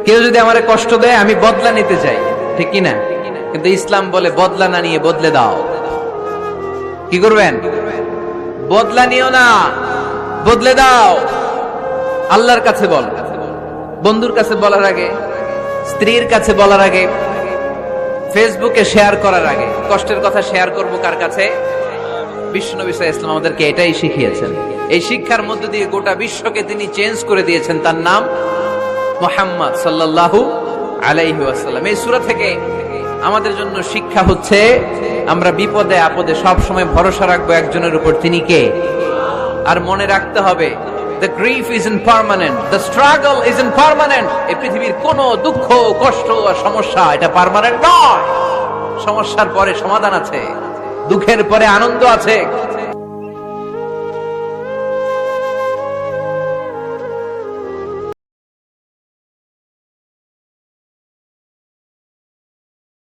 কেউ যদি আমারে কষ্ট দেয় আমি বদলা নিতে চাই, ঠিক কি না? কিন্তু ইসলাম বলে বদলা না নিয়ে বদলে দাও। কি করবেন? বদলা নিও না, বদলে দাও। আল্লাহর কাছে বল, বন্ধুর কাছে বলার আগে, স্ত্রীর কাছে বলার আগে, ফেসবুকে শেয়ার করার আগে কষ্টের কথা শেয়ার করব কার কাছে? বিশ্বনবী সাল্লাল্লাহু আলাইহি ওয়াসাল্লাম আমাদেরকে এটাই শিখিয়েছেন। এই শিক্ষার মধ্য দিয়ে গোটা বিশ্বকে তিনি চেঞ্জ করে দিয়েছেন। তার নাম মুহাম্মদ সাল্লাল্লাহু আলাইহি ওয়াসাল্লাম। এই সূরা থেকে আমাদের জন্য শিক্ষা হচ্ছে আমরা বিপদে আপদে সব সময় ভরসা রাখবো একজনের উপর, তিনি কে? আর মনে রাখতে হবে the grief isn't permanent, the struggle isn't permanent. এই পৃথিবীর কোন দুঃখ কষ্ট আর সমস্যা এটা পার্মানেন্ট নয়। সমস্যার পরে সমাধান আছে, দুঃখের পরে আনন্দ আছে।